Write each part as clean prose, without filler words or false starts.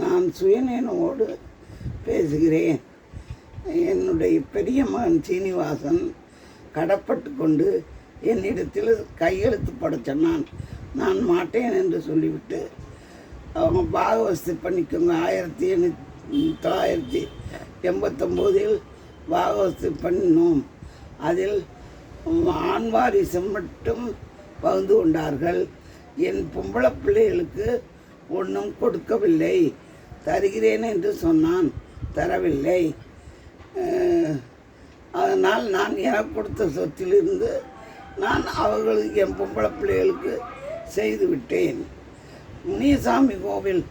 நான் சுயநினைவோடு பேசுகிறேன். என்னுடைய பெரிய மகன் சீனிவாசன் கடப்பட்டு கொண்டு என்னிடத்தில் கையெழுத்து போட சொன்னான். நான் மாட்டேன் என்று சொல்லிவிட்டு அவங்க பாகவஸ்து பண்ணிக்கோங்க 1989 பாகவஸ்து பண்ணினோம். அதில் ஆண்வாரிசம் மட்டும் பகிர்ந்து கொண்டார்கள். என் பொம்பளை பிள்ளைகளுக்கு ஒன்றும் கொடுக்கவில்லை. தருகிறேன் என்று சொன்னான், தரவில்லை. அதனால் நான் எனக்கு கொடுத்த சொத்திலிருந்து நான் அவர்களுக்கு என் பொம்பளை பிள்ளைகளுக்கு செய்து விட்டேன். முனியசாமி கோவில்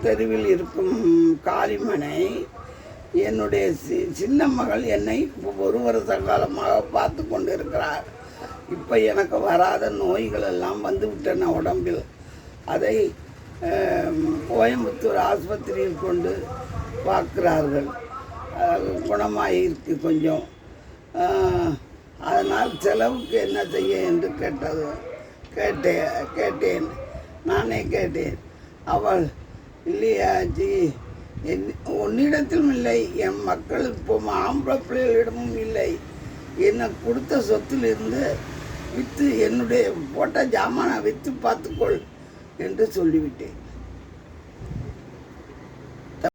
தெருவில் இருக்கும் காளிமனை என்னுடைய சின்ன மகள் என்னை 1 வருஷ காலமாக பார்த்து கொண்டு இருக்கிறார். இப்போ எனக்கு வராத நோய்கள் எல்லாம் வந்துவிட்டன உடம்பில். அதை கோயம்புத்தூர் ஆஸ்பத்திரியில் கொண்டு பார்க்கிறார்கள். குணமாயிருக்கு கொஞ்சம். அதனால் செலவுக்கு என்ன செய்ய என்று கேட்டேன். நானே கேட்டேன். அவள் இல்லையாச்சி உன்னிடத்திலும் இல்லை, என் மக்கள் இப்போ ஆம்பளை பிள்ளைகளிடமும் இல்லை. என்னை கொடுத்த சொத்திலிருந்து விற்று என்னுடைய போட்ட ஜாமானை விற்று பார்த்துக்கொள் என்று சொல்லிவிட்டேன்.